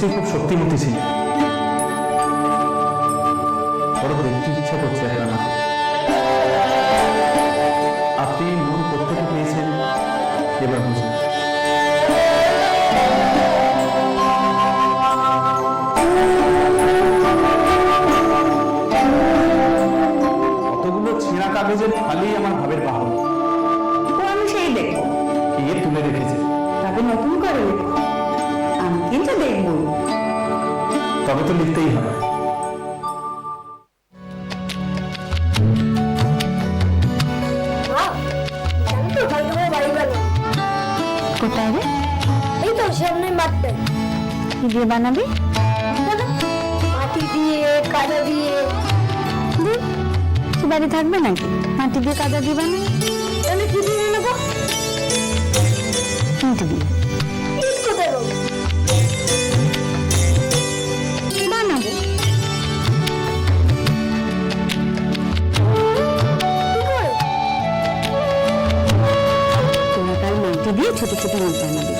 নিশ্চয়ই খুব শক্তিমতী ছিলেন। বড় দেখতে ইচ্ছা করছে রানা, আপনি মন প্রত্যেকে পেয়েছেন এবার বুঝলেন। কতগুলো ছেঁড়া কাগজের ফালি আমার ভাবের পাহাড়, ও আমি সেই দেখবো কে তুলে রেখেছে। তবে নতুন করে আমি কিন্তু দেখবো। তবে তো লিখতেই হবে। কোথায় রে? এই তো সামনে মাঠটা। কি দিয়ে বানাবি? মাটি দিয়ে, কাদা দিয়ে। সে বাড়ি থাকবে নাকি মাটি দিয়ে কাদা দিয়ে বানাবি? তাহলে কি দিয়ে নেবো? ইট দিয়ে ইট কোথায় পাবো? বানাবো। কি করে? তোরা কাল মাটি দিয়ে ছোট ছোট ইট বানাবি,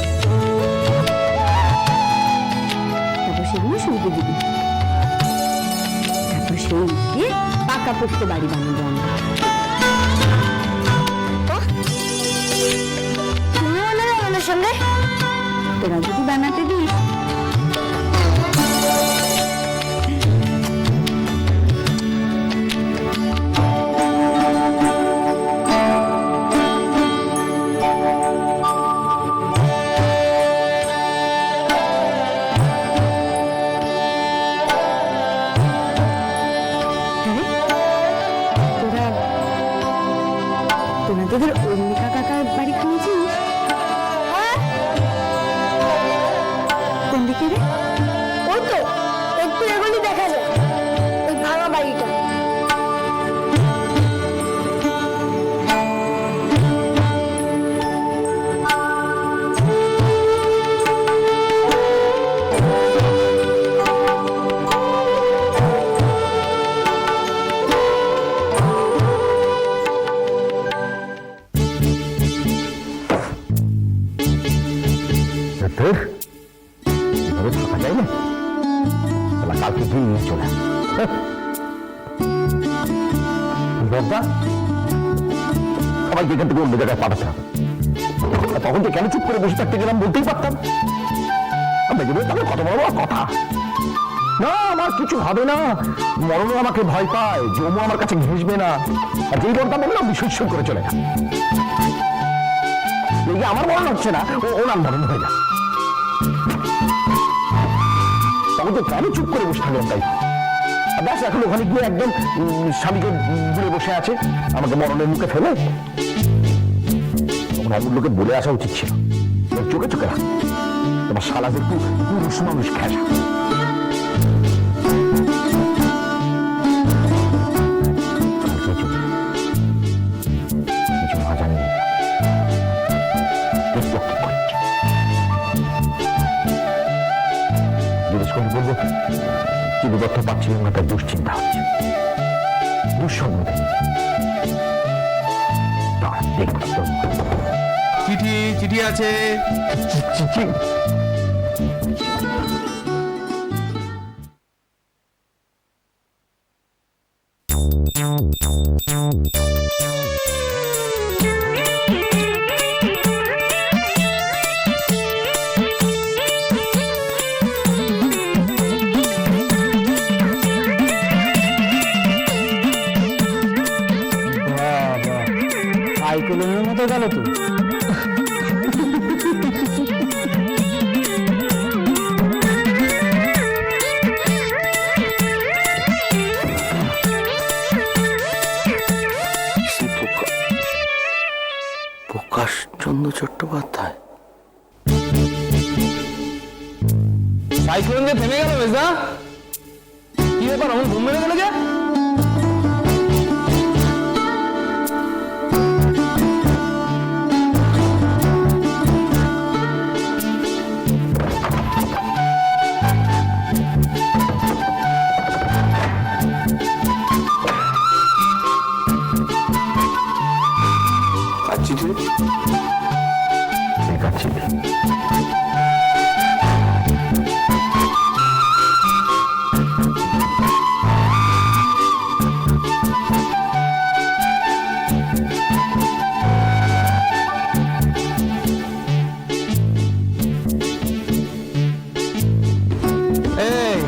তারপর সেগুলো শুরুতে দিবি, তারপর সেই ইট দিয়ে পাকাপোক্ত বাড়ি বানাবো আমরা। তুমি বানাবে আমাদের সঙ্গে? তোরা যদি বানাতে দিস। তোরা তোদের অম্বিকা কাকার বাড়ি খুঁজেছিস? কোন দিকে রে? ওই তো একটু এগোলেই দেখা যায় ওই ভাঙা বাড়িটা। থাকা যায় না, কালকে দিয়ে চলে বড়দা সবাইকে এখান থেকে অন্য জায়গায় পাঠাতে হবে। তখন তো কেন চুপ করে বসে থাকতে গেলাম বলতেই পারতাম। আমরা যে বলতাম কত বড় বড় কথা। না আমার কিছু হবে না, মরণও আমাকে ভয় পায়, জমও আমার কাছে ঘেঁষবে না। আর যেই বড়দা বললাম বিশ্বস্য করে চলে গেল। আমার মরণ হচ্ছে না, ওনার মরণ হয়ে যায়। তখন তো কেন চুপ করে বসে থাকলাম তাই। ব্যাস এখন ওখানে গিয়ে একদম স্বামীকে দূরে বসে আছে আমাকে মরণের মুখে ফেলে। তখন অমূল্যকে বলে আসা উচিত ছিল, চোখে চোখে রাখ তোমার শালা একটু পুরুষ মানুষ খেলা। কিছু না জানি জিজ্ঞেস করে বলবো চিরদত্ত পাচ্ছিলেন না, তার দুশ্চিন্তা হচ্ছে, দুঃস্বপ্ন চিঠি চিঠি আছে। চিঠি সাইকেলের মতো গেল তো। প্রকাশচন্দ্র চট্টোপাধ্যায় সাইক্লোন যে থেমে গেল মেজদা, কি ব্যাপার আমার ঘুম মেরে গেল যে? চিঠি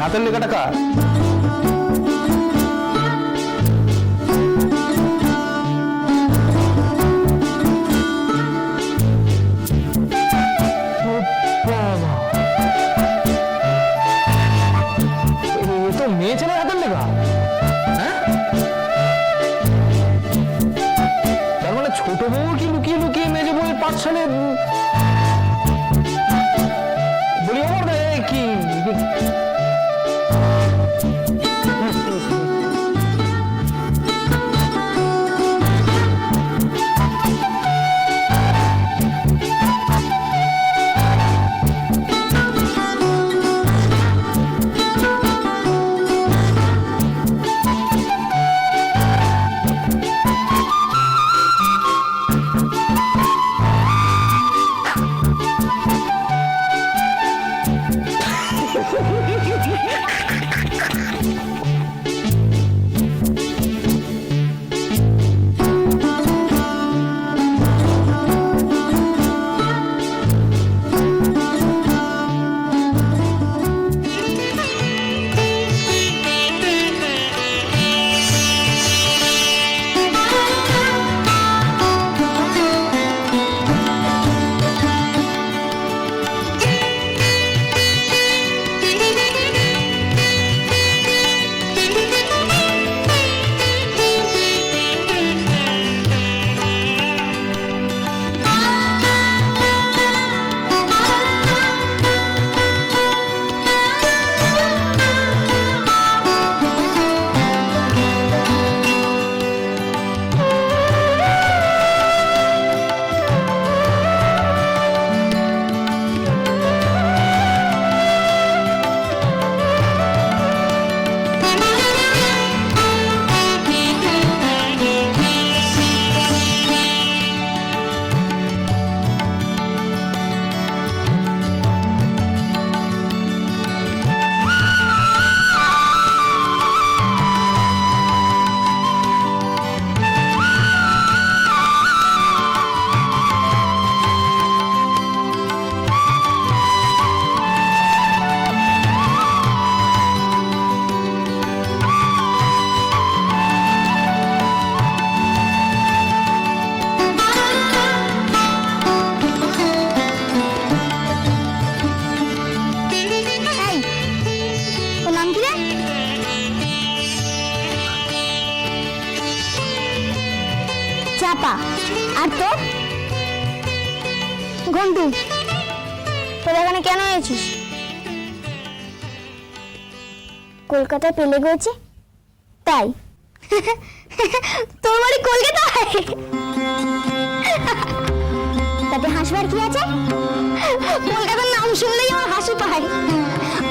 হাতের লেখাটা কার? এ তো মেয়ে ছেলের হাতের লেখা। হ্যাঁ, তার মানে ছোট বউ কি লুকিয়ে লুকিয়ে মেজে বউয়ের পাঠশালে বলি আমার কি চাপা। আর তো ঘন্টু, তোর এখানে কেন এসেছিস? কলকাতায় পেলে গেছে তাই? তোর বাড়ি কলকাতায়? তাতে হাসবার কি আছে? কলকাতার নাম শুনলেই আমার হাসি পায়।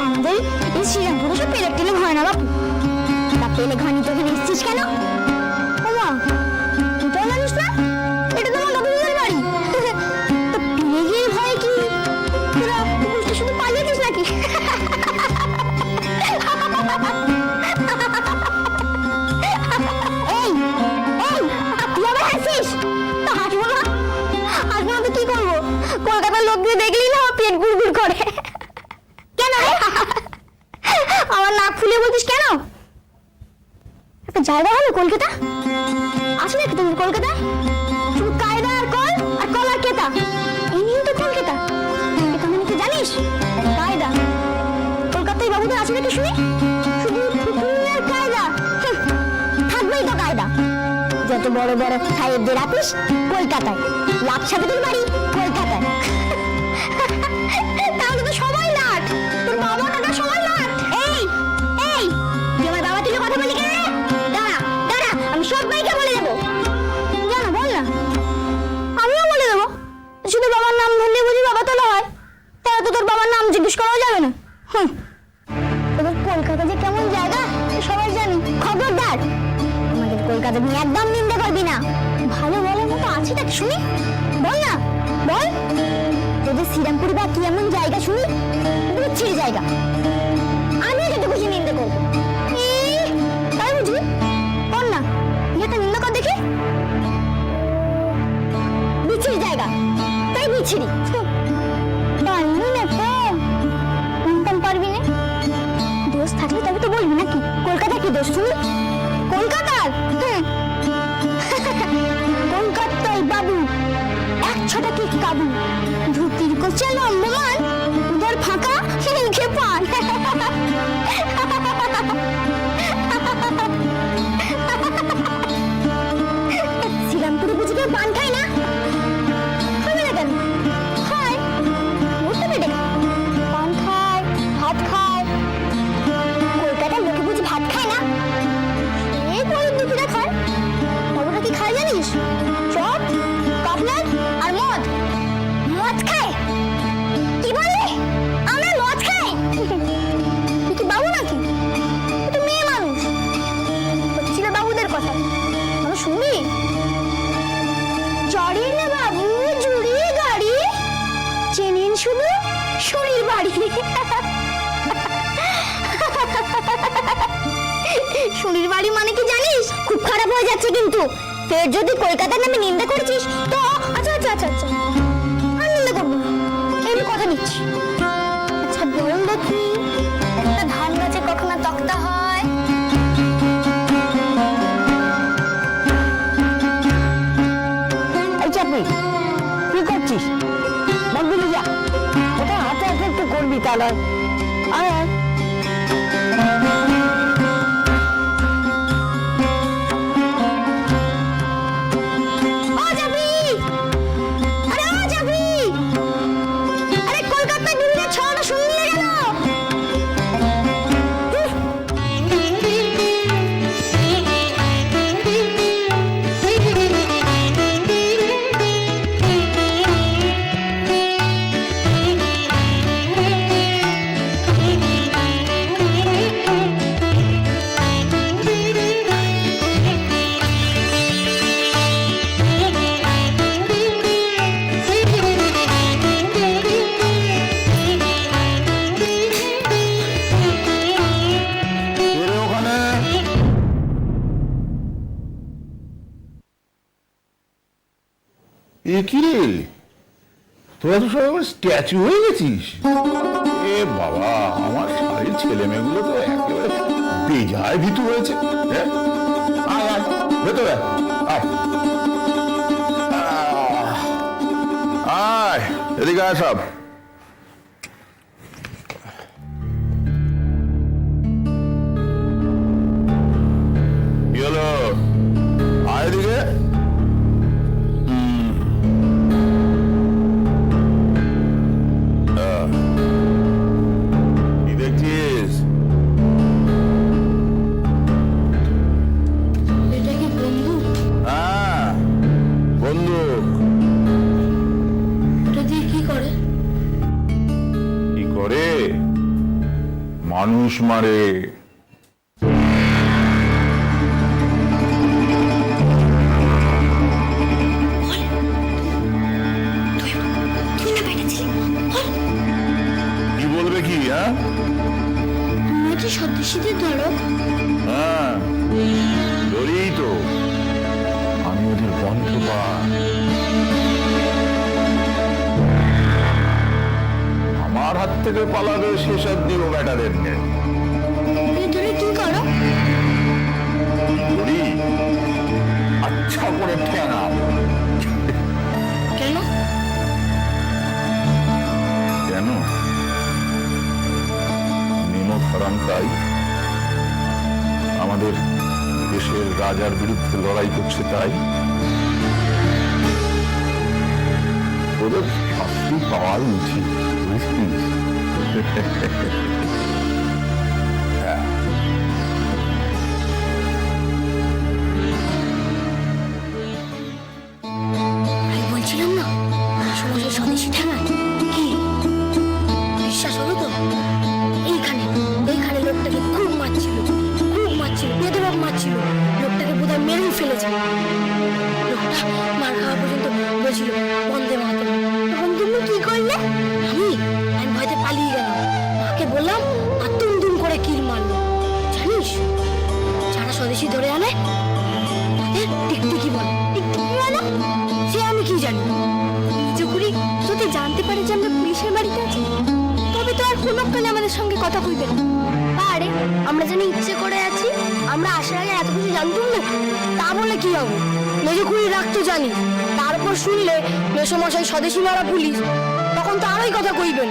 আমাদের এই শ্রীরামপুরে সব পেলে টেলে হয় না বাপু। তা পেলে ঘানি তো এখানে এসেছিস কেন? ওমা, তুই তো জানিস না এটা তোমার দাদুদের বাড়ি। তো পেলে গিয়ে ভয় কি তোরা শুধু পালিয়েছিস নাকি? এই এই তুই আবার হাসিস? তো হাসবো না, হাসবো না তো কি করবো? কলকাতার লোকদের দেখলেই না আমার পেট গুড়গুড় করে। কেন রে? আমার নাক ফুলে বলছিস কেন? একটা জায়গা হলো কলকাতা। আসলে কি তুমি কলকাতা? শুধু কায়দা আর কল আর কল আর কেতা, এই নিয়ে তো কলকাতা। কেতা মানে কি জানিস? কায়দা। কলকাতায় বাবুদের আছে নাকি শুনি? শুধু পুকুর আর কায়দা। থাকবেই তো কায়দা। যত বড় বড় সাহেবদের আপিস কলকাতায়, লাট সাহেবের বাড়ি কলকাতায়। তাহলে তো সবাই লাট। তোর বাবা কাকা সবাই লাট। এই এই তুই আমার বাবা তুলে কথা বলি কেন রে? দাঁড়া দাঁড়া, আমি সবাইকে বলে দেবো। জানা বল না, আমিও বলে দেবো। শুধু বাবার নাম ধরলে বুঝি বাবা তোলা হয়? তাহলে তো তোর বাবার নাম জিজ্ঞেস করাও যাবে না। তোদের কলকাতা যে কেমন জায়গা সবাই জানি। খবরদার আমাদের কলকাতা নিয়ে একদম নিন্দা করবি না। ভালো বলার মতো আছে তাকে শুনি, বল না বল। তোদের শ্রীরামপুরে বা কি এমন জায়গা শুনি? বিচ্ছিরি জায়গা। আমি যত খুশি নিন্দা করবো। তাই বুঝবি? বল না, তুই একটা নিন্দা কর দেখি। বিচ্ছিরি জায়গা, তাই বিচ্ছিরি। পারবি না তো? পারবি না দোস্ত, আসছে লম্বমান, উদর ফাঁকা, মুখে পান। শ্রীরামপুরে বুঝি কেউ পান খায় না? খাবে না কেন? খায়, মরতে পেটে পান খায়, ভাত খায়। কলকাতার লোকে বুঝি ভাত খায় না? এই গরিব দুঃখীরা খায়। বাবুরা কি খায় জানিস? চপ, কাটলেট আর মদ। মদ খায়? কি বললি? আমরা মদ খাই? তুই কি বাবু নাকি? তুই তো মেয়ে মানুষ। হচ্ছিল বাবুদের কথা, আমি শুনবি? চড়ে না বাবু জুড়ি গাড়ি, চেনেন শুধু শরীর বাড়ি। শরীর বাড়ি মানে কি জানিস? খুব খারাপ হয়ে যাচ্ছে কিন্তু। ফের যদি কলকাতার নামে নিন্দা করেছিস তো আচ্ছা আচ্ছা আচ্ছা আচ্ছা আর নিন্দা করবো না, এমনি কথা দিচ্ছি। আচ্ছা বল দেখি, একটা ধান গাছে কখনো তক্তা হয়? এই চাপি, কি করছিস? মন্দিরে যা, ওটা হাতে হাতে একটু করবি তাহলে। আয় আয়। ও জাবি, আরে ও জাবি, আরে কলকাতার দিনে ছড়ানো শুনলে গেল। এ কি রে, তোরা তো সবাই আমার স্ট্যাচু হয়ে গেছিস। এ বাবা, আমার শাড়ির ছেলে মেয়েগুলো তো একেবারে বেজায় ভীতু হয়েছে। হ্যাঁ, আয় আয় ভেতরে আয়, আয় এদিকে আয় সব। কি হলো, আয় এদিকে। কি দেখছিস? এটা কি বন্দুক? হ্যাঁ, বন্দুক। এটা দিয়ে কি করে? কি করে? মানুষ মারে। তুই না পেটেছিলি? কি বলবে কি? হ্যাঁ তুমি কি সত্যিশীতে ধরো? হ্যাঁ, ধরেই তো আমি ওদের বন্ধ পা। আমার হাত থেকে পালাবে সেসব দিব ব্যাটাদের নিয়ে। তুমি কি করো? করি আচ্ছা করে ঠেঙা। কেন? কেন? নিমক হারাম তাই আমাদের দেশের রাজার বিরুদ্ধে লড়াই করছে তাই ওদের শাস্তি পাওয়াই উচিত, বুঝছিস? হ্যাঁ, আমি বলছিলাম না সমাজের স্বদেশী ঠেঙায় কি বিশ্বাস হলো তো? এইখানে এইখানে লোকটাকে খুব মারছিল, বেদরক মারছিল। লোকটাকে বোধহয় মেরেই ফেলেছে। লোকটা মার খাওয়া পর্যন্ত বলছিল বন্দে মাতরম। তখন তুমি কি করলে? আমি ভয়তে পালিয়ে গেলাম। মাকে বললাম আর দুম করে কিল মারলো। জানিস, যারা স্বদেশী ধরে আনে তাদের টিকটিকি বলে। টিকটিকি মানে সে আমি কি জানি। নিজগুলি যদি জানতে পারে যে আমরা পুলিশের বাড়িতে আছি তবে তো আর কোনো কালে আমাদের সঙ্গে কথা কইবে না। আরে আমরা জানি ইচ্ছে করে আছি, আমরা আসার আগে এত কিছু জানতাম না। তা বলে কি হবে? নিজগুলি রাখতে জানি, তারপর শুনলে মেসমশাই স্বদেশী মারা পুলিশ, তখন তখন তো আরোই কথা কইবেন।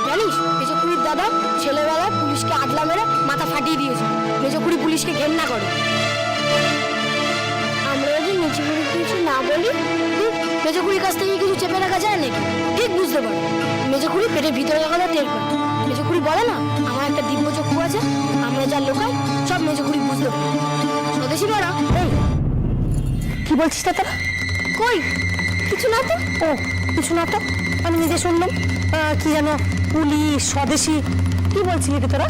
জানিস মেজকুড়ির দাদা ছেলেবেলায় পুলিশকে আগলা মেরে মাথা ফাটিয়ে দিয়েছে। মেজকুড়ি পুলিশকে ঘেন্না করে। আমরা যদি মেজকুড়িকে কিছু না বলি, মেজকুড়ির কাছ থেকে কিছু চেপে রাখা যায় নাকি? ঠিক বুঝতে পারো, মেজকুড়ি পেটের ভিতরে লাগানো টের পায়। মেজকুড়ি বলে না, আমার একটা দিব্য চক্ষু আছে, আমরা যা লোকাই সব মেজকুড়ি বুঝতে পারি। স্বদেশী বড়া, এই কি বলছিস তা তোরা? কই কিছু না তো। ও কিছু না তো, আমি নিজে শুনলাম কি যেন পুলিশ স্বদেশী, কি বলছিলি রে তোরা?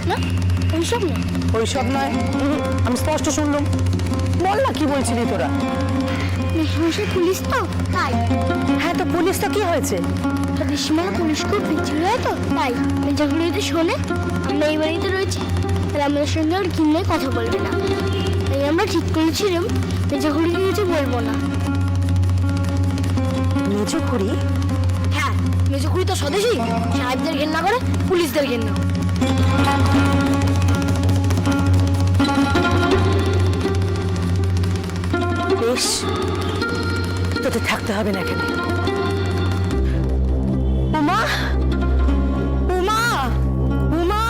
না ওইসব না। ওইসব নয়, আমি স্পষ্ট শুনলাম। বল না কি বলছিলি তোরা? মেশে পুলিশ তো তাই। হ্যাঁ তো পুলিশ তো কি হয়েছে? স্বদেশীমালা পুলিশ খুব বিচ্ছিন্ন হয় তো তাই। মেজকুড়ি যদি শোনে আমরা এই বাড়িতে রয়েছি, তাহলে আমাদের সঙ্গে আর কিনলে কথা বলবে না। তাই আমরা ঠিক করেছিলাম মেজকুড়িকে কিছু বলবো না। মেজকুড়ি? হ্যাঁ, মেজকুড়ি তো স্বদেশী, সাহেবদের ঘেন্না করে, পুলিশদের ঘেন্না করে। বেশ, তোদের থাকতে হবে না এখানে। উমা, উমা, উমা!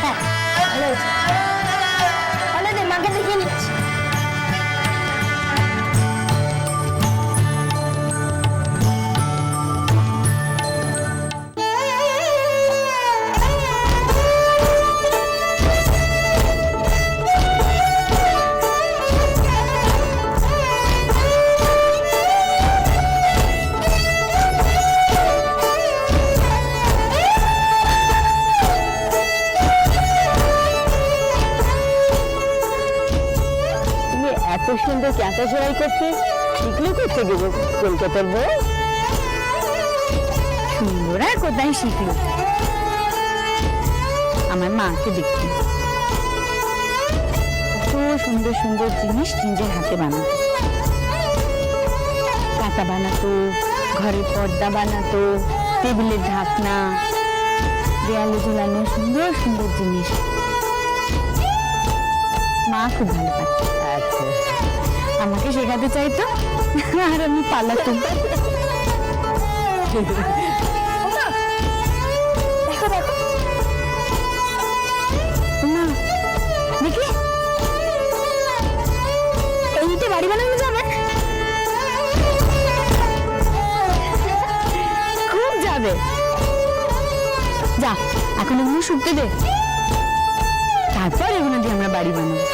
হ্যাঁ, ভালো হয়েছে। ভালো দে, মাকে দেখিয়ে নিচ্ছি। তুমি এত সুন্দর ক্যাঁচা সেলাই করতে শিখলে করতে গেলে কলকাতার বউ? সুন্দর আর কোথায় শিখলো, আমার মাকে দেখতে কত সুন্দর সুন্দর জিনিস নিজের হাতে বানাতো। পাতা বানাতো, ঘরের পর্দা বানাতো, টেবিলের ঢাকনা, দেয়ালে ঝুলানো সুন্দর সুন্দর জিনিস। মা খুব ভালো পারত। আচ্ছা, আমাকে শেখাতে চাইতো আর আমি পালাতাম। দেখো দেখো, না দেখি এইটা বাড়ি বানানো যাবে। খুব যাবে। যা এখন এগুলো শুকতে দে, তারপর এগুলো দিয়ে আমরা বাড়ি বানাবো।